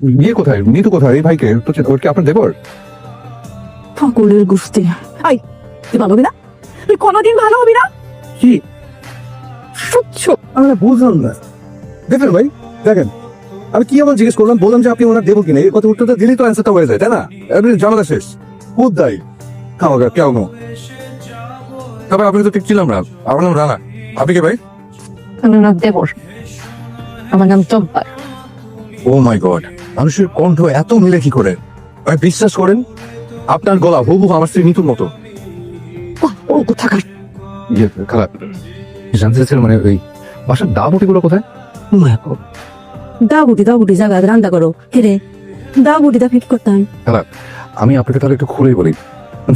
বিয়ে কোথায়? নিতু কোথায়? এই ভাইকে তো ওর কি আপনার দেবর? পাগলের গোষ্ঠী। আই, তুই ভালো হবি না? তুই কোনোদিন ভালো হবি না? কি সহ্য। আমরা বুঝলাম না। দেখেন ভাই, দেখেন, আমি কি এমন জিজ্ঞেস করলাম, বললাম যে আপনি ওনার দেবো কিনা, এই কথা উত্তরটা দিলেই তো অ্যান্সারটা হয়ে যায়, তাই না? এমনি ঝামেলা শেষ। খুব দায়ী খাওয়া কেউ নো। তবে আপনি তো ঠিক ছিলাম না। আমার নাম রানা। আপনি কি ভাই? আমার নাম দেবর। আমার নাম চম্পা। ও মাই গড, মানুষের কণ্ঠ এত মিলে কি করে? ভাই বিশ্বাস করেন, আপনার গলা হুবহু আমার স্ত্রী নিতুর মতো। ও কোথাকার? ইয়ে খারাপ জানতে চাচ্ছিলাম, মানে ওই বাসার দাবটি গুলো কোথায়? দাবুটি জায়গা রান্না করো। হেরে দাবুটিটা ফিট করতাম। খারাপ, আমি আপনাকে তাহলে একটু খুলেই বলি।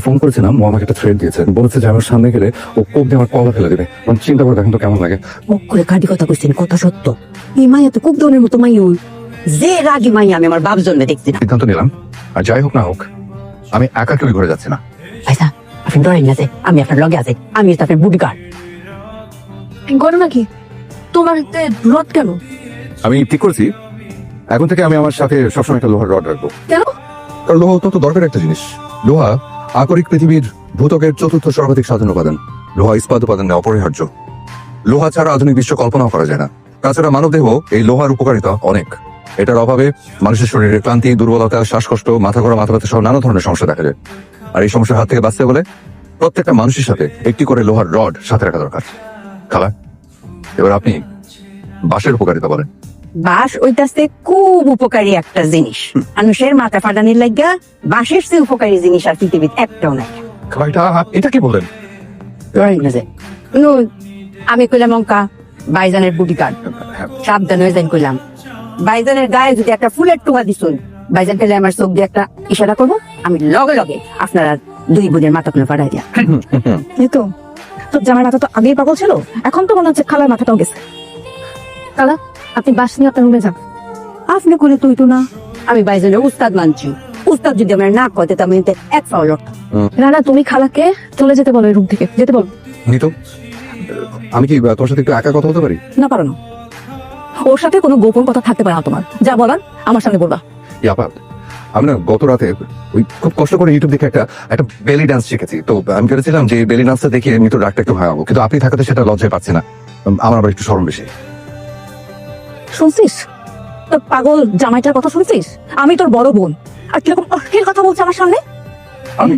ফোন করেছিলাম, ও আমাকে একটা থ্রেড দিয়েছে, বলেছে যে আমার সামনে গেলে ও কোপ দিয়ে আমার কলা ফেলে দেবে। মানে চিন্তা করে দেখেন তো কেমন লাগে। মুখ করে কাটি কথা কইছেন, কথা সত্য। এই মাইয়া তো খুব ধরনের মতো মাইয়া। যে রাগি মাইয়া আমি আমার বাপ জন্মে দেখছি না। সিদ্ধান্ত নিলাম, আর যাই হোক না হোক, আমি একা কেউ ঘরে যাচ্ছি না। আচ্ছা, আপনি ডরেন আছে, আমি আপনার লগে আছে, আমি তো আপনার বুডি গার্ড। ঘটনা কি? তোমার হাতে রড কেন? আমি ঠিক করেছি, এখন থেকে আমি আমার সাথে সবসময় একটা লোহার রড রাখবো। কেন? কারণ লোহা অত্যন্ত দরকার একটা জিনিস। লোহা আকরিক পৃথিবীর ভূত্বকের চতুর্থ সর্বাধিক সাধারণ উপাদান। লোহা ইস্পাত উপাদানে অপরিহার্য। লোহা ছাড়া আধুনিক বিশ্ব কল্পনাও করা যায় না। তাছাড়া মানবদেহ এই লোহার উপকারিতা অনেক। এটার অভাবে মানুষের শরীরে ক্লান্তি, দুর্বলতা, শ্বাসকষ্ট, মাথা ঘোরা, মাথা ব্যথা সহ নানা ধরনের সমস্যা দেখা যায়। আর এই সমস্যার হাত থেকে বাঁচতে হলে প্রত্যেকটা মানুষের সাথে একটি করে লোহার রড সাথে রাখা দরকার। খালা, এবার আপনি বাঁশের উপকারিতা বলেন। বাঁশ ওইটাতে খুব উপকারী একটা জিনিস। মানুষের মাথা ফাটানির লাগা বাঁশের চেয়ে উপকারী জিনিস আর পৃথিবীতে একটাও নাই। খালা, এটা কি বলেন? আমি কইলাম অঙ্কা বাইজানের বুডি গার্ড, সাবধান হয়ে যাই কইলাম। বাইজানের গায়ে যদি একটা ফুলের টোকা দিছুন, বাইজান পেলে আমার চোখ দিয়ে একটা ইশারা করবো, আমি লগে লগে আপনারা দুই বোনের মাথা খুলে ফাটাই দিয়া। এই তো তোর জামার মাথা তো আগেই পাগল ছিল, এখন তো মনে হচ্ছে খালার মাথাটাও গেছে। খালা, আপনি বাস নিয়ে আপনার রুমে যান। আপনি করে তুই তো না, আমি বাইজানের উস্তাদ মানছি। উস্তাদ যদি আমার না করতে তো আমি এক পাওয়া লট। রানা, তুমি খালাকে চলে যেতে বলো রুম থেকে, যেতে বলো। নিতু, আমি কি তোর সাথে একটু একা কথা বলতে পারি? না, পারো না। ওর সাথে কোনো গোপন কথা থাকতে পারে না তোমার। যা বলার আমার সামনে বলবা। ইয়াপা, আমি না গত রাতে ওই খুব কষ্ট করে ইউটিউব দেখে একটা বেলি ডান্স শিখেছি। তো আমি ভেবেছিলাম যে বেলি ডান্সটা দেখে নিতুর রাগটা একটু ভয়াবহ, কিন্তু আপনি থাকাতে সেটা লজ্জায় পাচ্ছি না। আমার আবার একটু শরম বেশি। শুনছিস তোর পাগল জামাইটার কথা? শুনছিস? আমি তোর বড় বোন, আর কিরকম অশ্লীল কথা বলছে আমার সামনে। আমি